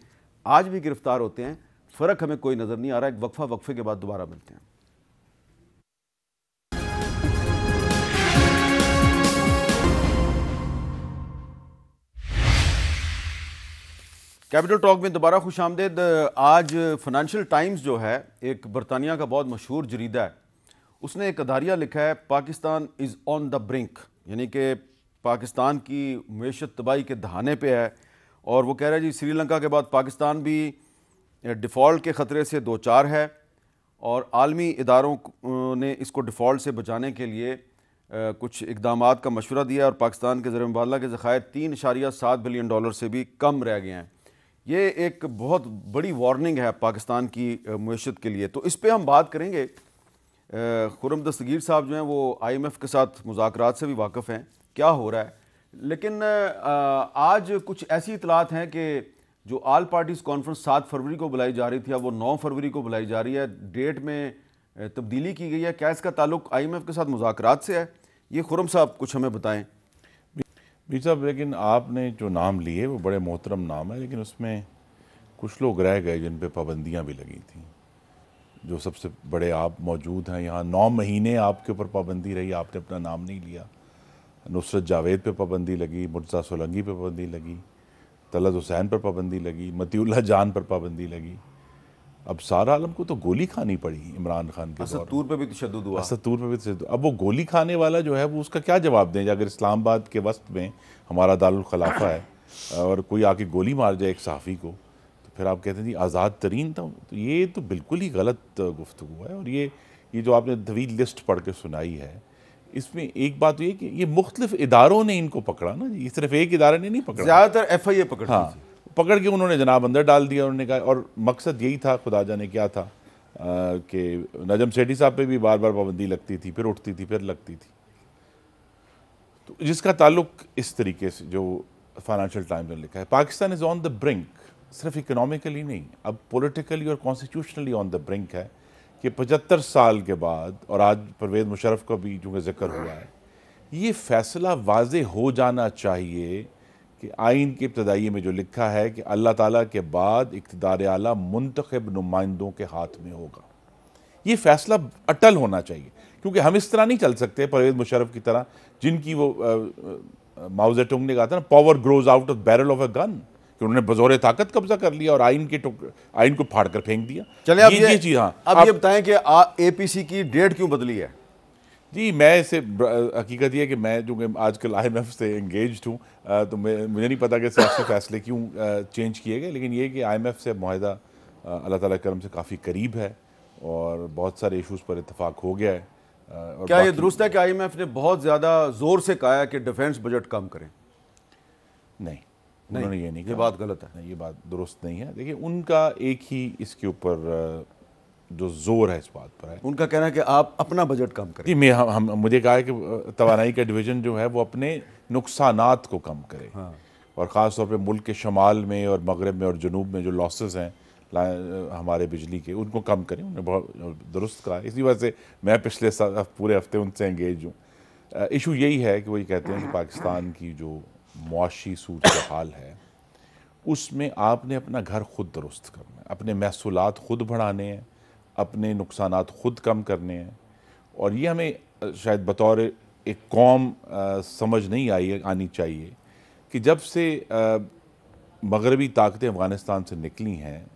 आज भी गिरफ़्तार होते हैं, फ़र्क हमें कोई नज़र नहीं आ रहा है। एक वक्फे के बाद दोबारा मिलते हैं। कैपिटल टॉक में दोबारा खुश आमदेद। आज फाइनेंशियल टाइम्स जो है, एक बरतानिया का बहुत मशहूर जरीदा है, उसने एक अदारिया लिखा है Pakistan is on the brink, यानी कि पाकिस्तान की मईशत तबाही के दहाने पे है। और वो कह रहा है जी श्रीलंका के बाद पाकिस्तान भी डिफ़ॉल्ट के ख़तरे से 2-4 है और आलमी इदारों ने इसको डिफ़ॉल्ट से बचाने के लिए कुछ इक़दामात का मशवरा दिया और पाकिस्तान के ज़र मुबादला के ज़खायर $3.7 बिलियन से भी कम रह गए हैं। ये एक बहुत बड़ी वार्निंग है पाकिस्तान की मईशत के लिए। तो इस पर हम बात करेंगे। खुर्रम दस्तगीर साहब जो हैं वो IMF के साथ मुज़ाकरात से भी वाकिफ़ हैं, क्या हो रहा है। लेकिन आज कुछ ऐसी इतलात हैं कि जो आल पार्टीज़ कॉन्फ्रेंस 7 फरवरी को बुलाई जा रही थी, अब वो 9 फरवरी को बुलाई जा रही है, डेट में तब्दीली की गई है। क्या इसका ताल्लुक IMF के साथ मुज़ाकरात से है? ये खुर्रम साहब कुछ हमें बताएं। बीर साहब, लेकिन आपने जो नाम लिए वो बड़े मोहतरम नाम है, लेकिन उसमें कुछ लोग रह गए जिन पे पाबंदियां भी लगी थी। जो सबसे बड़े आप मौजूद हैं यहाँ, 9 महीने आपके ऊपर पाबंदी रही, आपने अपना नाम नहीं लिया। नुसरत जावेद पे पाबंदी लगी, मुर्तज़ा सोलंकी पे पाबंदी लगी, तलत हुसैन पर पाबंदी लगी, मतीउल्लाह जान पर पाबंदी लगी। अब सारा आलम को तो गोली खानी पड़ी इमरान खान के दौर में। असदूर पे भी तशद्दुद हुआ। असदूर पे भी तशद्दुद। अब वो गोली खाने वाला जो है वो उसका क्या जवाब दें? अगर इस्लामाबाद के वस्त में हमारा दारुल खिलाफा है और कोई आके गोली मार जाए एक सहाफ़ी को, तो फिर आप कहते हैं जी आज़ाद तरीन था। तो ये तो बिल्कुल ही गलत गुफ्तगू है। और ये जो आपने तवील लिस्ट पढ़ के सुनाई है, इसमें एक बात ये कि ये मुख्तलिफ इदारों ने इनको पकड़ा ना जी, सिर्फ एक इदारे ने नहीं पकड़ा, ज़्यादातर FIA पकड़। हाँ, पकड़ के उन्होंने जनाब अंदर डाल दिया। उन्होंने कहा, और मकसद यही था, खुदा जाने क्या था, कि नजम सेठी साहब पे भी बार बार पाबंदी लगती थी, फिर उठती थी, फिर लगती थी। तो जिसका ताल्लुक इस तरीके से जो फाइनेंशियल टाइम्स ने लिखा है, Pakistan is on the brink, सिर्फ इकनॉमिकली नहीं, अब पॉलिटिकली और कॉन्स्टिट्यूशनली ऑन द ब्रिंक है कि 75 साल के बाद, और आज परवेज़ मुशर्रफ का भी चूँकि जिक्र हुआ है, ये फैसला वाज़े हो जाना चाहिए कि आइन के इब्तदाई में जो लिखा है कि अल्लाह ताला के बाद इक़्तिदार आला मुंतखब नुमाइंदों के हाथ में होगा, ये फैसला अटल होना चाहिए। क्योंकि हम इस तरह नहीं चल सकते परवेज़ मुशर्रफ की तरह, जिनकी वो माओ जेडुंग ने कहा था ना, power grows out of barrel of a gun, कि उन्होंने बजौरे ताकत कब्जा कर लिया और आइन को फाड़ कर फेंक दिया। चले अब ये चीज, हाँ, अब ये बताएं कि एपीसी की डेट क्यों बदली है? जी, मैं इसे हकीकत ये है कि मैं जो आजकल IMF से एंगेज्ड हूँ, तो मुझे नहीं पता कि सियासी फैसले क्यों चेंज किए गए, लेकिन ये कि IMF से माहिदा अल्लाह ताला के करम से काफ़ी करीब है और बहुत सारे इशूज़ पर इत्तेफाक हो गया है। और क्या ये दुरुस्त है कि IMF ने बहुत ज़्यादा जोर से कहा है कि डिफेंस बजट कम करें? नहीं, उन्होंने ये नहीं कहा। ये बात गलत है। नहीं, ये बात दुरुस्त नहीं है। देखिए, उनका एक ही इसके ऊपर जो जोर है इस बात पर है, उनका कहना है कि आप अपना बजट कम करें। जी, मुझे कहा है कि तवानाई का डिवीज़न जो है वो अपने नुकसानात को कम करे। हाँ। और ख़ास तौर पे मुल्क के शमाल में और मगरब में और जनूब में जो लॉसेस हैं हमारे बिजली के, उनको कम करें। उन्होंने बहुत दुरुस्त कहा। इसी वजह से मैं पिछले पूरे हफ्ते उनसे एंगेज हूँ। इशू यही है कि वो ये कहते हैं कि पाकिस्तान की जो मुआशी सूरत हाल है उसमें आपने अपना घर खुद दुरुस्त करना है, अपने महसूलात खुद बढ़ाने हैं, अपने नुकसानात खुद कम करने हैं। और ये हमें शायद बतौर एक कौम समझ नहीं आनी चाहिए कि जब से मगरबी ताकतें अफ़गानिस्तान से निकली हैं,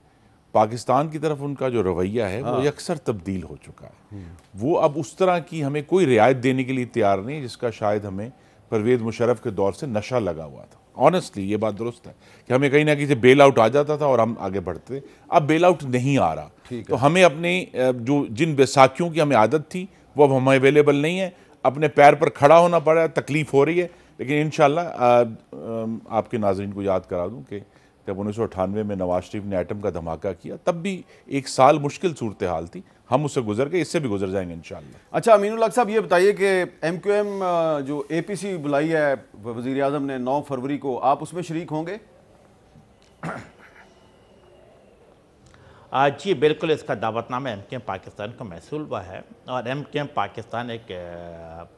पाकिस्तान की तरफ उनका जो रवैया है वो अक्सर तब्दील हो चुका है। वो अब उस तरह की हमें कोई रियायत देने के लिए तैयार नहीं, जिसका शायद हमें परवेज़ मुशर्रफ के दौर से नशा लगा हुआ था। ऑनेस्टली ये बात दुरुस्त है कि हमें कहीं ना कहीं से बेल आउट आ जाता था और हम आगे बढ़ते थे। अब बेल आउट नहीं आ रहा, तो हमें अपने जिन बैसाखियों की हमें आदत थी वो अब हमें अवेलेबल नहीं है। अपने पैर पर खड़ा होना पड़ा है, तकलीफ़ हो रही है, लेकिन इंशाल्लाह आपके नाज़रीन को याद करा दूं कि जब 1998 में नवाज शरीफ ने एटम का धमाका किया, तब भी एक साल मुश्किल सूरत हाल थी, हम उससे गुजर गए, इससे भी गुजर जाएंगे इंशाल्लाह। अच्छा अमीनुल हक साहब, ये बताइए कि MQM जो APC बुलाई है वज़ीर आज़म ने 9 फरवरी को, आप उसमें शरीक होंगे? जी बिल्कुल, इसका दावतनामा MQM पाकिस्तान का मैसूल हुआ है और MQM पाकिस्तान एक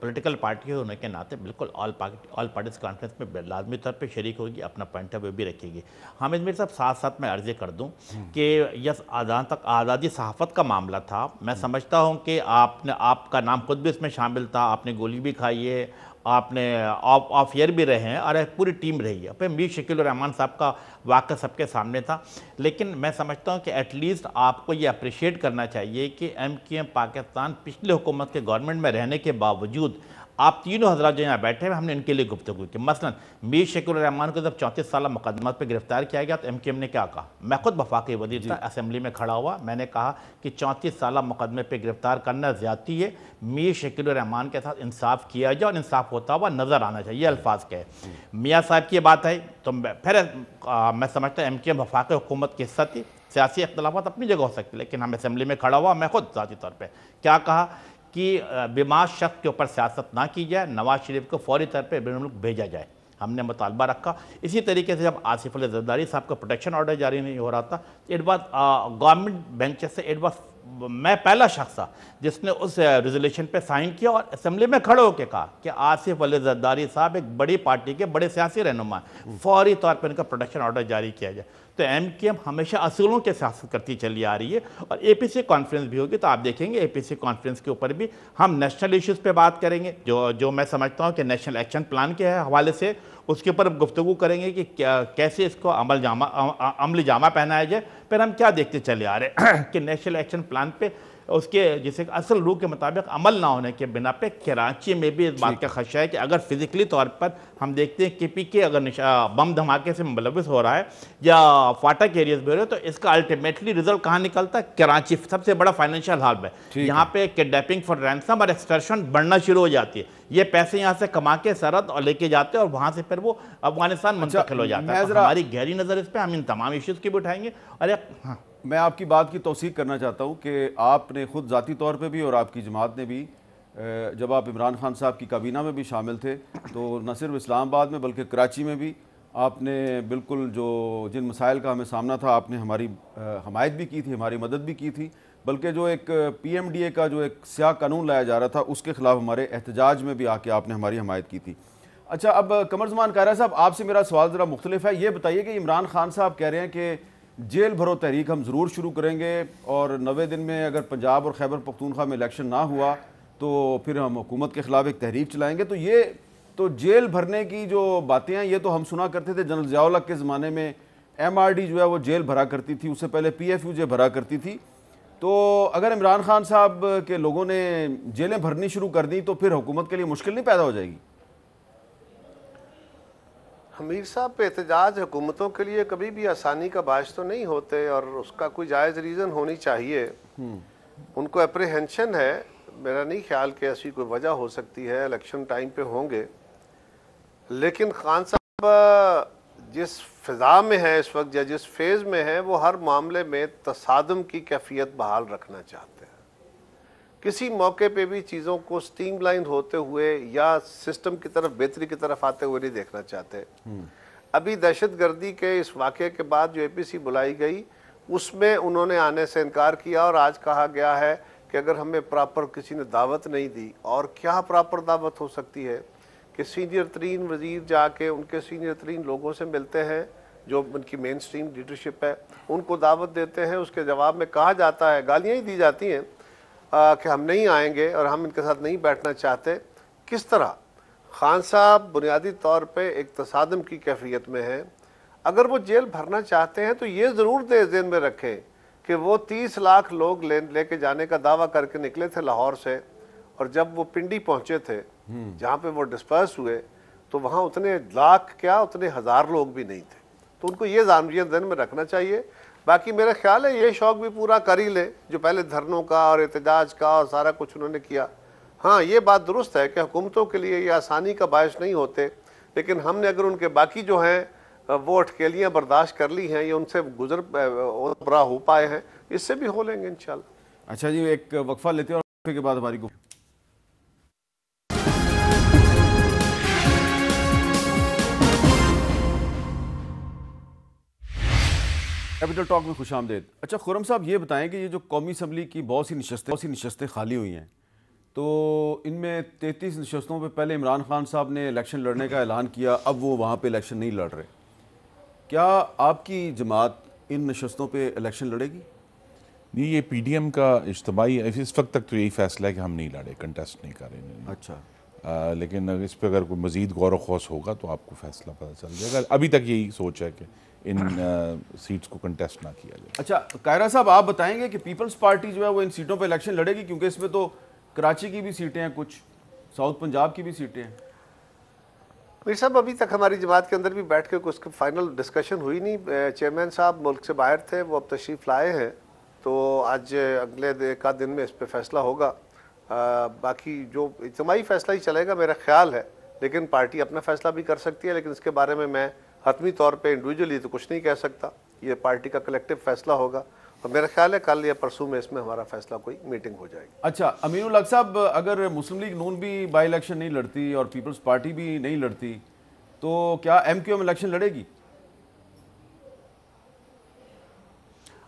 पॉलिटिकल पार्टी होने के नाते बिल्कुल ऑल पार्टीज कॉन्फ्रेंस में लाजमी तौर पे शरीक होगी, अपना पॉइंट ऑफ व्यू भी रखेगी। हामिद मीर साहब, साथ साथ मैं अर्ज़ी कर दूं कि यस आज़ादी सहाफ़त का मामला था। मैं समझता हूं कि आपका नाम खुद भी इसमें शामिल था, आपने गोली भी खाई है, आपने ऑफ ईयर भी रहे हैं और एक पूरी टीम रही है। फिर मीर शकील रहमान साहब का वाक़या सबके सामने था, लेकिन मैं समझता हूं कि एटलीस्ट आपको ये अप्रिशिएट करना चाहिए कि MQM पाकिस्तान पिछले हुकूमत के गवर्नमेंट में रहने के बावजूद आप तीनों हजरात जो यहाँ बैठे हैं, हमने इनके लिए गुफ्तगू की। मसलन मीर शकील रहमान को जब 34 साल मुकदमा पर गिरफ्तार किया गया तो MQM ने क्या कहा? मैं खुद वफाकी वज़ीर था, असेंबली में खड़ा हुआ, मैंने कहा कि 34 साल मुकदमे पर गिरफ्तार करना ज़्यादती है, मीर शकील रहमान के साथ इंसाफ किया जाए और इंसाफ होता हुआ नज़र आना चाहिए, अल्फाज कहे। मियाँ साहब की बात है तो फिर मैं समझता हूँ MQM वफाकी हुकूमत की हिस्सा थी। सियासी इख्तलाफात अपनी जगह हो सकती, लेकिन हम असेंबली में खड़ा हुआ, मैं खुद ज़ाती तौर पर क्या कहा कि बीमार शख्स के ऊपर सियासत ना की जाए, नवाज शरीफ को फौरी तौर पर बैरून मुल्क भेजा जाए, हमने मुतालबा रखा। इसी तरीके से जब आसिफ अली जरदारी साहब का प्रोटेक्शन ऑर्डर जारी नहीं हो रहा था, इट वाज गवर्नमेंट बेंच से इट वाज मैं पहला शख्स था जिसने उस रेजोल्यूशन पे साइन किया और असेंबली में खड़े होकर कहा कि आसिफ अली जरदारी साहब एक बड़ी पार्टी के बड़े सियासी रहनुमा, फौरी तौर पर इनका प्रोटेक्शन ऑर्डर जारी किया जाए। तो MQM हमेशा असूलों के सियासत करती चली आ रही है और APC कॉन्फ्रेंस भी होगी तो आप देखेंगे APC कॉन्फ्रेंस के ऊपर भी हम नेशनल इश्यूज़ पे बात करेंगे, जो मैं समझता हूँ कि नेशनल एक्शन प्लान के हवाले से उसके ऊपर गुफ्तगू करेंगे कि कैसे इसको अमली जामा पहनाया जाए। फिर हम क्या देखते चले आ रहे हैं कि नेशनल एक्शन प्लान पे उसके जिसे असल रूह के मुताबिक अमल ना होने के बिना पे कराची में भी इस बात का खदशा है कि अगर फिजिकली तौर पर हम देखते हैं कि PK अगर बम धमाके से मुलविस हो रहा है या फाटक एरियाज में हो रहे तो इसका अल्टीमेटली रिजल्ट कहाँ निकलता है? कराची सबसे बड़ा फाइनेंशियल हब है, यहाँ पे किडनैपिंग फॉर रैंसम और एक्सटर्शन बढ़ना शुरू हो जाती है। ये पैसे यहाँ से कमा के सरहद और लेके जाते हैं और वहाँ से फिर वो अफगानिस्तान मुंतकिल हो जाता है। हमारी गहरी नज़र इस पर, हम इन तमाम इश्यूज़ की भी उठाएंगे। और हाँ, मैं आपकी बात की तौसीक करना चाहता हूँ कि आपने खुद ज़ाती तौर पे भी और आपकी जमात ने भी, जब आप इमरान खान साहब की काबीना में भी शामिल थे तो न सिर्फ इस्लामाबाद में बल्कि कराची में भी आपने बिल्कुल जिन मसाइल का हमें सामना था आपने हमारी हमायत भी की थी, हमारी मदद भी की थी, बल्कि जो एक PMDA का जो एक स्याह कानून लाया जा रहा था उसके ख़िलाफ़ हमारे एहतजाज में भी आके आपने हमारी हमायत की थी। अच्छा, अब कमरज़मान कायरा साहब, आपसे मेरा सवाल ज़रा मुख्तलिफ है। ये बताइए कि इमरान खान साहब कह रहे हैं कि जेल भरो तहरीक हम ज़रूर शुरू करेंगे और 90 दिन में अगर पंजाब और खैबर पख्तूनख्वा में इलेक्शन ना हुआ तो फिर हम हुकूमत के ख़िलाफ़ एक तहरीक चलाएंगे। तो ये तो जेल भरने की जो बातें हैं ये तो हम सुना करते थे जनरल ज़िया उल हक के ज़माने में MRD जो है वो जेल भरा करती थी, उससे पहले PFU भरा करती थी। तो अगर इमरान खान साहब के लोगों ने जेलें भरनी शुरू कर दी तो फिर हुकूमत के लिए मुश्किल नहीं पैदा हो जाएगी? हमीर साहब पे एहतजाज हुकूमतों के लिए कभी भी आसानी का बायस तो नहीं होते और उसका कोई जायज़ रीज़न होनी चाहिए। उनको अप्रीहेंशन है, मेरा नहीं ख्याल कि ऐसी कोई वजह हो सकती है, इलेक्शन टाइम पे होंगे। लेकिन खान साहब जिस फिज़ा में है इस वक्त या जिस फेज़ में है वो हर मामले में तसादम की कैफियत बहाल रखना चाहते हैं। किसी मौके पे भी चीज़ों को स्ट्रीमलाइन होते हुए या सिस्टम की तरफ बेहतरी की तरफ आते हुए नहीं देखना चाहते। अभी दहशतगर्दी के इस वाक़े के बाद जो APC बुलाई गई उसमें उन्होंने आने से इनकार किया और आज कहा गया है कि अगर हमें प्रॉपर किसी ने दावत नहीं दी, और क्या प्रॉपर दावत हो सकती है कि सीनियर तरीन वज़ीर जाके उनके सीनियर तरीन लोगों से मिलते हैं जो उनकी मेन स्ट्रीम लीडरशिप है, उनको दावत देते हैं, उसके जवाब में कहा जाता है, गालियाँ ही दी जाती हैं कि हम नहीं आएंगे और हम इनके साथ नहीं बैठना चाहते। किस तरह खान साहब बुनियादी तौर पे एक तसादम की कैफियत में है। अगर वो जेल भरना चाहते हैं तो ये ज़रूर ज़हन में रखें कि वो 30 लाख लोग लेके जाने का दावा करके निकले थे लाहौर से, और जब वो पिंडी पहुंचे थे जहाँ पे वो डिस्पर्स हुए तो वहाँ उतने लाख क्या उतने हज़ार लोग भी नहीं थे। तो उनको ये ज़हन में रखना चाहिए। बाकी मेरा ख्याल है ये शौक़ भी पूरा कर ही ले जो पहले धरनों का और एहतजाज का और सारा कुछ उन्होंने किया। हाँ, ये बात दुरुस्त है कि हुकूमतों के लिए ये आसानी का बायस नहीं होते, लेकिन हमने अगर उनके बाकी जो हैं वो अटकेलियाँ बर्दाश्त कर ली हैं या उनसे गुजर बुरा हो पाए हैं, इससे भी हो लेंगे इंशाल्लाह। अच्छा जी, एक वक्फा लेते हैं और वक्फे के बाद हमारी को कैपिटल टॉक में खुश आमदेद। अच्छा खुर्रम साहब, ये बताएं कि ये जो कौमी असम्बली की बहुत सी नशस्तें खाली हुई हैं, तो इनमें 33 नशस्तों पे पहले इमरान खान साहब ने इलेक्शन लड़ने का ऐलान किया, अब वो वहाँ पे इलेक्शन नहीं लड़ रहे। क्या आपकी जमात इन नशस्तों पे इलेक्शन लड़ेगी? नहीं, ये PDM का इज्तिमाई इस वक्त तक तो यही फैसला है कि हम नहीं लड़े, कंटेस्ट नहीं करें। अच्छा, लेकिन इस पर अगर कोई मज़ीद गौर व खौस होगा तो आपको फैसला पता चल जाएगा। अभी तक यही सोच है कि इन सीट्स को कंटेस्ट ना किया जाए। अच्छा कायरा साहब, आप बताएंगे कि पीपल्स पार्टी जो है वो इन सीटों पे इलेक्शन लड़ेगी, क्योंकि इसमें तो कराची की भी सीटें हैं, कुछ साउथ पंजाब की भी सीटें हैं। मीर साहब, अभी तक हमारी जमात के अंदर भी बैठ के कुछ फाइनल डिस्कशन हुई नहीं। चेयरमैन साहब मुल्क से बाहर थे, वो अब तशरीफ़ लाए हैं, तो आज अगले एक आध दिन में इस पर फैसला होगा। बाकी जो इज्तिमाई फैसला ही चलेगा मेरा ख्याल है, लेकिन पार्टी अपना फैसला भी कर सकती है, लेकिन इसके बारे में मैं हतमी तौर पे इंडिविजुअली तो कुछ नहीं कह सकता। ये पार्टी का कलेक्टिव फैसला होगा और मेरा ख्याल है कल या परसों में इसमें हमारा फैसला कोई मीटिंग हो जाएगी। अच्छा अमीनुल हक साहब, अगर मुस्लिम लीग नून भी बाई इलेक्शन नहीं लड़ती और पीपल्स पार्टी भी नहीं लड़ती तो क्या MQM इलेक्शन लड़ेगी?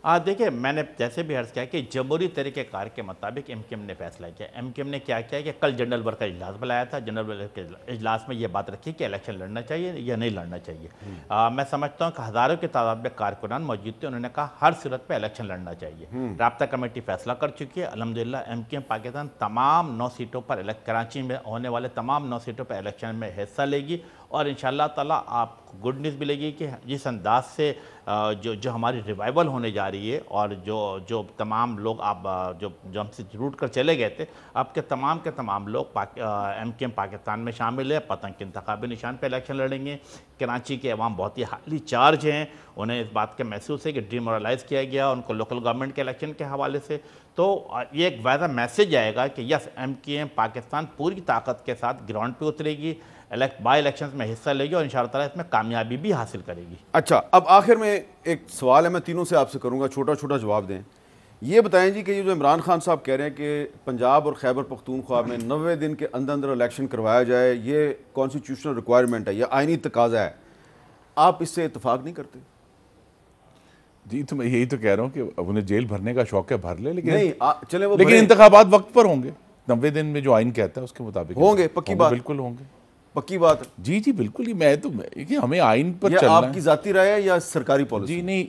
देखिए, मैंने जैसे भी अर्ज़ किया कि जमहूरी तरीक़ेकार के मुताबिक MQM ने फैसला किया। MQM ने क्या किया कि कल जनरल वर्कर इजलास बुलाया था, जनरल वर्कर के इजलास में ये बात रखी कि इलेक्शन लड़ना चाहिए या नहीं लड़ना चाहिए। मैं समझता हूँ कि हज़ारों की तादाद में कारकुनान मौजूद थे, उन्होंने कहा हर सूरत पर इलेक्शन लड़ना चाहिए। राब्ता कमेटी फैसला कर चुकी है। अल्हम्दुलिल्लाह MQM पाकिस्तान तमाम 9 सीटों पर कराची में होने वाले तमाम 9 सीटों पर इलेक्शन में हिस्सा लेगी और इंशाअल्लाह ताला आपको गुड न्यूज़ मिलेगी कि जिस अंदाज से जो हमारी रिवाइवल होने जा रही है और जो तमाम लोग आप जो हमसे रूट कर चले गए थे, आपके तमाम लोग MQM पाकिस्तान में शामिल है। पतंग के इंतखाबी निशान पर इलेक्शन लड़ेंगे। कराची के अवाम बहुत ही हाईली चार्ज हैं, उन्हें इस बात का महसूस है कि डिमोरलाइज़ किया गया उनको लोकल गवर्नमेंट के इलेक्शन के हवाले से। तो ये एक वाज़ा मैसेज आएगा कि यस, MQM पाकिस्तान पूरी ताकत के साथ ग्राउंड पे उतरेगी, बाई इलेक्शंस में हिस्सा लेगी और इंशाअल्लाह ताला इसमें कामयाबी भी हासिल करेगी। अच्छा, अब आखिर में एक सवाल है, मैं तीनों से आपसे करूंगा, छोटा छोटा जवाब दें। ये बताएं जी कि ये जो इमरान खान साहब कह रहे हैं कि पंजाब और खैबर पख्तूनख्वा में 90 दिन के अंदर अंदर इलेक्शन करवाया जाए, ये कॉन्स्टिट्यूशनल रिक्वायरमेंट है, यह आइनी तकाजा है, आप इससे इतफाक नहीं करते? जी, तो मैं यही तो कह रहा हूँ कि उन्हें जेल भरने का शौक है, भर ले, लेकिन नहीं चले वो, लेकिन इंतखाबात वक्त पर होंगे। 90 दिन में जो आइन कहता है उसके मुताबिक होंगे। पक्की बात? बिल्कुल होंगे, पक्की बात। जी जी बिल्कुल ही। मैं हमें आइन पर चलना है। आपकी जाती राय है या सरकारी पॉलिसी? जी नहीं,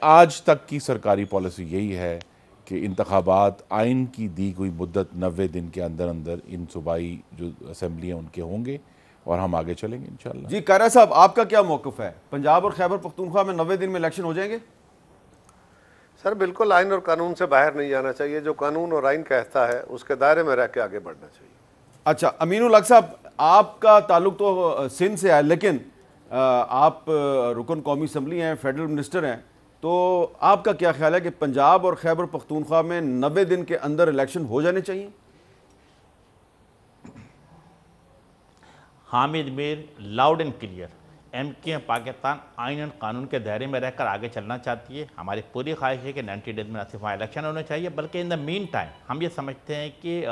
आज तक की सरकारी पॉलिसी यही है कि इंतखाबात आइन की दी हुई मुद्दत 90 दिन के अंदर अंदर इन सूबाई जो असम्बली हैं उनके होंगे और हम आगे चलेंगे इंशाल्लाह। जी कायरा साहब, आपका क्या मौक़िफ़ है? पंजाब और खैबर पख्तूनख्वा में 90 दिन में इलेक्शन हो जाएंगे? सर बिल्कुल आइन और कानून से बाहर नहीं जाना चाहिए। जो कानून और आइन कहता है उसके दायरे में रह के आगे बढ़ना चाहिए। अच्छा, अमीनुल हक साहब, आपका ताल्लुक तो सिंध से है, लेकिन आप रुकन कौमी असम्बली हैं, फेडरल मिनिस्टर हैं, तो आपका क्या ख्याल है कि पंजाब और खैबर पख्तूनख्वा में 90 दिन के अंदर इलेक्शन हो जाने चाहिए? Hamid Mir loud and clear, MQM Pakistan आइन और कानून के दायरे में रहकर आगे चलना चाहती है। हमारी पूरी ख्वाहिश है कि 90 डेज में न सिर्फ वहाँ इलेक्शन होने चाहिए, बल्कि इन द मीन टाइम हम ये समझते हैं कि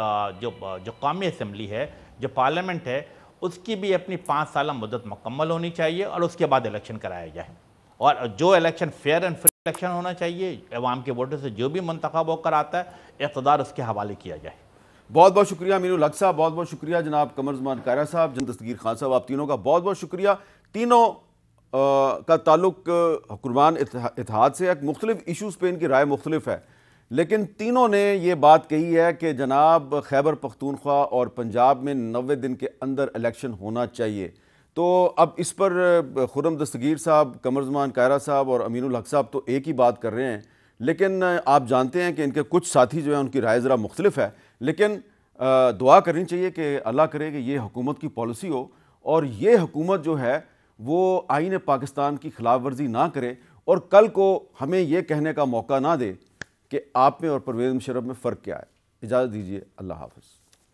जो कौमी असम्बली है, जो पार्लियामेंट है, उसकी भी अपनी 5 साल मुद्दत मुकम्मल होनी चाहिए और उसके बाद इलेक्शन कराया जाए। और जो election fair and free election होना चाहिए, अवाम के वोटों से जो भी मंतखब होकर आता है, इक़्तिदार उसके हवाले किया जाए। बहुत बहुत शुक्रिया अमीनुल हक साहब, बहुत बहुत शुक्रिया जनाब कमरज़मान कायरा साहब, जनाब दस्तगीर खान साहब, आप तीनों का बहुत बहुत शुक्रिया। तीनों का ताल्लुक हुक्मरान इत्तेहाद से है। मुख्तलिफ इशूज़ पे इनकी राय मुख्तलिफ है, लेकिन तीनों ने ये बात कही है कि जनाब खैबर पख्तूनख्वा और पंजाब में 90 दिन के अंदर इलेक्शन होना चाहिए। तो अब इस पर खुर्रम दस्तगीर साहब, कमरज़मान कायरा साहब और अमीनुल हक साहब तो एक ही बात कर रहे हैं, लेकिन आप जानते हैं कि इनके कुछ साथी जो हैं उनकी राय ज़रा मुख्तलिफ है। लेकिन दुआ करनी चाहिए कि अल्लाह करे कि ये हुकूमत की पॉलिसी हो और ये हुकूमत जो है वो आईन पाकिस्तान की खिलाफ वर्जी ना करे और कल को हमें ये कहने का मौका ना दे कि आप में और परवेज़ मुशर्रफ में फ़र्क क्या है। इजाज़त दीजिए, अल्लाह हाफ़िज़।